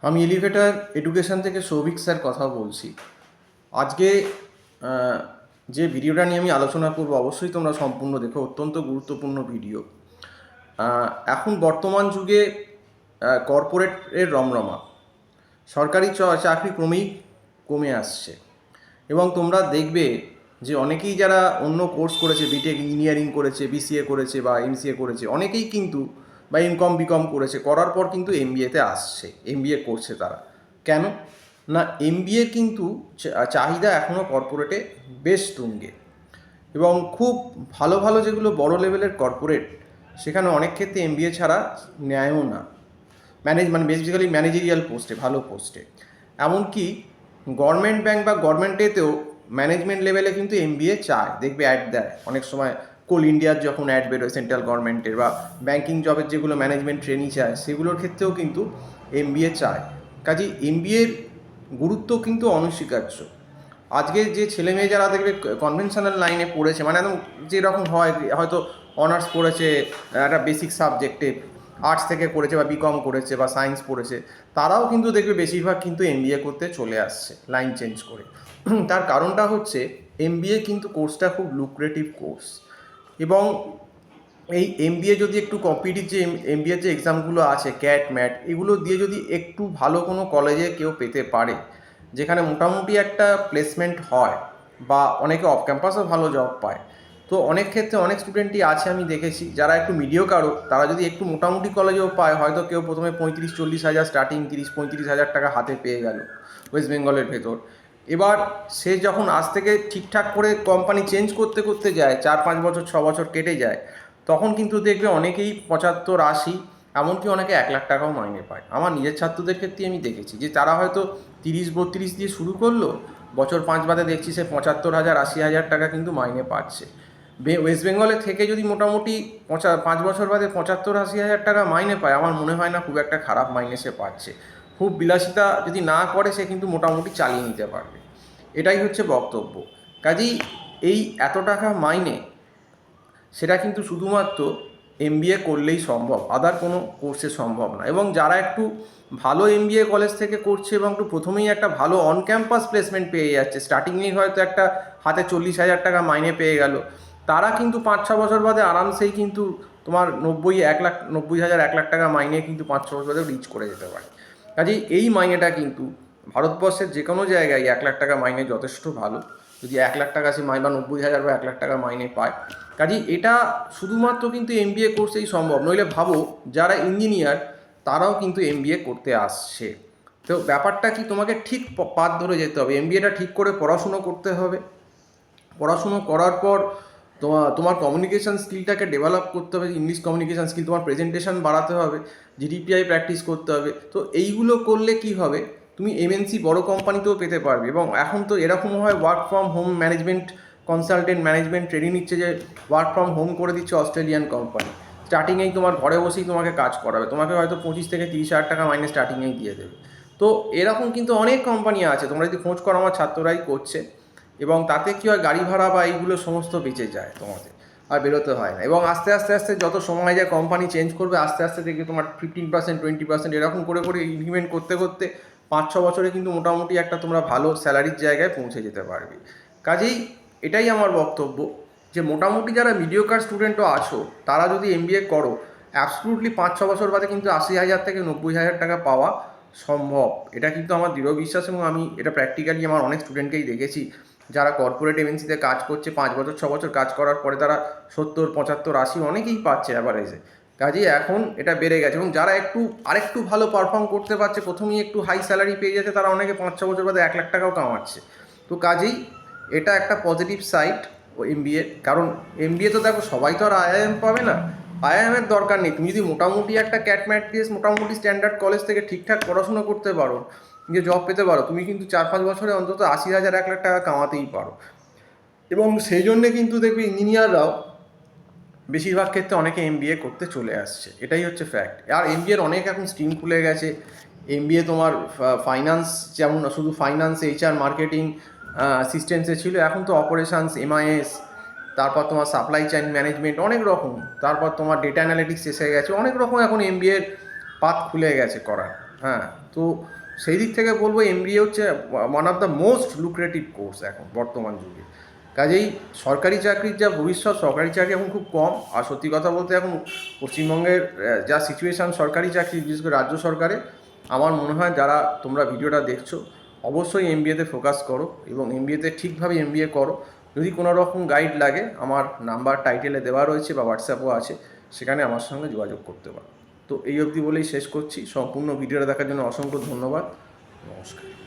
আমি elevator education থেকে Souvik sir কথা বলছি। আজকে যে ভিডিওটা নিয়ে আমি আলোচনা করব অবশ্যই তোমরা সম্পূর্ণ দেখো, অত্যন্ত গুরুত্বপূর্ণ ভিডিও। এখন বর্তমান যুগে কর্পোরেটের রমরমা, সরকারি চাকরি ক্রমেই কমে আসছে এবং তোমরা দেখবে যে অনেকেই যারা অন্য কোর্স করেছে, বিটেক ইঞ্জিনিয়ারিং করেছে, বিসিএ করেছে বা এমসিএ করেছে, অনেকেই কিন্তু বা এমকম বিকম করেছে, করার পর কিন্তু এমবিএতে আসছে, এমবিএ করছে তারা। কেন না, এমবিএ কিন্তু চাহিদা এখনও কর্পোরেটে বেশ তুঙ্গে এবং খুব ভালো ভালো যেগুলো বড় লেভেলের কর্পোরেট, সেখানে অনেক ক্ষেত্রে এমবিএ ছাড়া নেয়ও না। মানে বেসিক্যালি ম্যানেজেরিয়াল পোস্টে, ভালো পোস্টে, এমনকি গভর্নমেন্ট ব্যাংক বা গভর্নমেন্টেতেও ম্যানেজমেন্ট লেভেলে কিন্তু এমবিএ চায়, দেখবে অ্যাড দেয় অনেক সময়। কোল ইন্ডিয়ার যখন অ্যাড বেরোয় সেন্ট্রাল গভর্নমেন্টের, বা ব্যাংকিং জবের যেগুলো ম্যানেজমেন্ট ট্রেনিং চায়, সেগুলোর ক্ষেত্রেও কিন্তু এমবিএ চায়। কাজেই এমবিএর গুরুত্ব কিন্তু অনস্বীকার্য। আজকে যে ছেলে মেয়ে যারা দেখবে কনভেনশনাল লাইনে পড়েছে, মানে একদম যেরকম হয়, হয়তো অনার্স পড়েছে একটা বেসিক সাবজেক্টে, আর্টস থেকে করেছে বা বিকম করেছে বা সায়েন্স পড়েছে, তারাও কিন্তু দেখবে বেশিরভাগ কিন্তু এমবিএ করতে চলে আসছে লাইন চেঞ্জ করে। তার কারণটা হচ্ছে এমবিএ কিন্তু কোর্সটা খুব লুক্রেটিভ কোর্স, এবং এই এমবিএ যদি একটু কম্পিটিটিভ যে এমবিএর যে এক্সামগুলো আছে, ক্যাট ম্যাট, এগুলো দিয়ে যদি একটু ভালো কোনো কলেজে কেউ পেতে পারে, যেখানে মোটামুটি একটা প্লেসমেন্ট হয় বা অনেকে অফ ক্যাম্পাসও ভালো জব পায়, তো অনেক ক্ষেত্রে অনেক স্টুডেন্টই আছে আমি দেখেছি যারা একটু মিডিওকারও, তারা যদি একটু মোটামুটি কলেজেও পায়, হয়তো কেউ প্রথমে 35-40 হাজার স্টার্টিং, 30-35 হাজার টাকা হাতে পেয়ে গেল ওয়েস্ট বেঙ্গলের ভেতর। এবার সে যখন আজ থেকে ঠিকঠাক করে কোম্পানি চেঞ্জ করতে করতে যায়, 4-5 বছর 6 বছর কেটে যায়, তখন কিন্তু দেখবে অনেকেই 75-80, এমনকি অনেকে 1 লাখ টাকাও মাইনে পায়। আমার নিজের ছাত্রদের ক্ষেত্রে আমি দেখেছি যে তারা হয়তো 30-32 দিয়ে শুরু করলো, বছর 5 বাদে দেখছি সে 75,000-80,000 টাকা কিন্তু মাইনে পাচ্ছে। ওয়েস্ট বেঙ্গলের থেকে যদি মোটামুটি 5 বছর বাদে 75-80 হাজার টাকা মাইনে পায়, আমার মনে হয় না খুব একটা খারাপ মাইনে সে পাচ্ছে। খুব বিলাসিতা যদি না করে, সে কিন্তু মোটামুটি চালিয়ে নিতে পারবে। এটাই হচ্ছে বক্তব্য। কাজেই এই এত টাকা মাইনে, সেটা কিন্তু শুধুমাত্র এমবিএ করলেই সম্ভব, আদার কোনো কোর্সে সম্ভব না। এবং যারা একটু ভালো এমবিএ কলেজ থেকে করছে এবং একটু প্রথমেই একটা ভালো অন ক্যাম্পাস প্লেসমেন্ট পেয়ে যাচ্ছে, স্টার্টিংয়েই হয়তো একটা হাতে 40,000 টাকা মাইনে পেয়ে গেল, তারা কিন্তু 5-6 বছর বাদে আরামসেই কিন্তু তোমার 90,000 1 লাখ টাকা মাইনে কিন্তু 5-6 বছর বাদে রিচ করে যেতে পারে। কাজেই এই মাইনেটা কিন্তু ভারতবর্ষের যে কোনো জায়গায় 1 লাখ টাকা মাইনে যথেষ্ট ভালো, যদি 1 লাখ টাকা সে বা 90,000 বা 1 লাখ টাকা মাইনে পায়। কাজেই এটা শুধুমাত্র কিন্তু এমবিএ কোর্সেই সম্ভব, নইলে ভাবো যারা ইঞ্জিনিয়ার তারাও কিন্তু এমবিএ করতে আসছে। তো ব্যাপারটা কি, তোমাকে ঠিক পাথ ধরে যেতে হবে, এমবিএটা ঠিক করে পড়াশুনো করতে হবে। পড়াশুনো করার পর তোমার কমিউনিকেশান স্কিলটাকে ডেভেলপ করতে হবে, ইংলিশ কমিউনিকেশান স্কিল, তোমার প্রেজেন্টেশন বাড়াতে হবে, জিডিপিআই প্র্যাকটিস করতে হবে। তো এইগুলো করলে কি হবে, তুমি এমএনসি বড় কোম্পানিতেও পেতে পারবে। এবং এখন তো এরকম হয়, work from home management consultant, management training নিচ্ছে, যে ওয়ার্ক ফ্রম হোম করে দিচ্ছে অস্ট্রেলিয়ান কোম্পানি। স্টার্টিংয়েই তোমার ঘরে বসেই তোমাকে কাজ করাবে, তোমাকে হয়তো 25 থেকে 30 হাজার টাকা মাইনে স্টার্টিংয়েই দিয়ে দেবে। তো এরকম কিন্তু অনেক কোম্পানি আছে, তোমরা যদি খোঁজ করো, আমার ছাত্ররাই করছে। এবং তাতে কী হয়, গাড়ি ভাড়া বা এইগুলো সমস্ত বেঁচে যায় তোমাদের, আর বেরোতে হয় না। এবং আস্তে আস্তে আস্তে যত সময় যায়, কোম্পানি চেঞ্জ করবে, আস্তে আস্তে দেখবে তোমার 15%, 20% এরকম করে করে ইনক্রিমেন্ট করতে করতে 5-6 বছরে কিন্তু মোটামুটি একটা তোমরা ভালো স্যালারির জায়গায় পৌঁছে যেতে পারবে। কাজেই এটাই আমার বক্তব্য, যে মোটামুটি যারা মিডিওকার স্টুডেন্টও আছো, তারা যদি এমবিএ করো, অ্যাবসলুটলি 5-6 বছর বাদে কিন্তু 80,000 থেকে 90,000 টাকা পাওয়া সম্ভব। এটা কিন্তু আমার দৃঢ় বিশ্বাস, এবং আমি এটা প্র্যাকটিক্যালি আমার অনেক স্টুডেন্টকেই দেখেছি যারা কর্পোরেট এমএনসিতে কাজ করছে, 5 বছর 6 বছর কাজ করার পরে তারা 70, 75, 80 অনেকেই পাচ্ছে অ্যাভারেজে। কাজেই এখন এটা বেড়ে গেছে, এবং যারা আরেকটু ভালো পারফর্ম করতে পারছে, প্রথমেই একটু হাই স্যালারি পেয়ে যাচ্ছে, তারা অনেকে 5-6 বছর বাদে 1 লাখ টাকাও কামাচ্ছে। তো কাজেই এটা একটা পজিটিভ সাইড ও এমবিএ। কারণ এমবিএ তো দেখো, সবাই তো আর আইআইএম পাবে না, আইআইএমের দরকার নেই। তুমি যদি মোটামুটি একটা ক্যাট ম্যাট দিয়ে মোটামুটি স্ট্যান্ডার্ড কলেজ থেকে ঠিকঠাক পড়াশোনা করতে পারো, যে জব পেতে পারো, তুমি কিন্তু 4-5 বছরে অন্তত 80,000 1 লাখ টাকা কামাতেই পারো। এবং সেই জন্যে কিন্তু দেখবে ইঞ্জিনিয়াররাও বেশিরভাগ ক্ষেত্রে অনেকে এমবিএ করতে চলে আসছে, এটাই হচ্ছে ফ্যাক্ট। আর এমবিএর অনেক এখন স্ট্রিম খুলে গেছে। এমবিএ তোমার ফাইন্যান্স, যেমন শুধু ফাইন্যান্স, এইচআর, মার্কেটিং, অ্যাসিস্ট্যান্সে ছিল, এখন তো অপারেশানস, এমআইএস, তারপর তোমার সাপ্লাই চেইন ম্যানেজমেন্ট, অনেক রকম, তারপর তোমার ডেটা অ্যানালিটিক্স এসে গেছে, অনেক রকম এখন এমবিএর পাথ খুলে গেছে করার। হ্যাঁ, তো সেই দিক থেকে বলবো এমবিএ হচ্ছে one of the most lucrative course এখন বর্তমান যুগে। কাজেই সরকারি চাকরির যা ভবিষ্যৎ, সরকারি চাকরি এখন খুব কম। আর সত্যি কথা বলতে এখন পশ্চিমবঙ্গের যা সিচুয়েশান সরকারি চাকরি, বিশেষ করে রাজ্য সরকারে, আমার মনে হয় যারা তোমরা ভিডিওটা দেখছো অবশ্যই এমবিএতে ফোকাস করো এবং এমবিএতে ঠিকভাবে এমবিএ করো। যদি কোনো রকম গাইড লাগে আমার নাম্বার টাইটেলে দেওয়া রয়েছে বা হোয়াটসঅ্যাপও আছে, সেখানে আমার সঙ্গে যোগাযোগ করতে পারো। তো এই অবধি বলেই শেষ করছি। সম্পূর্ণ ভিডিওটা দেখার জন্য অসংখ্য ধন্যবাদ। নমস্কার।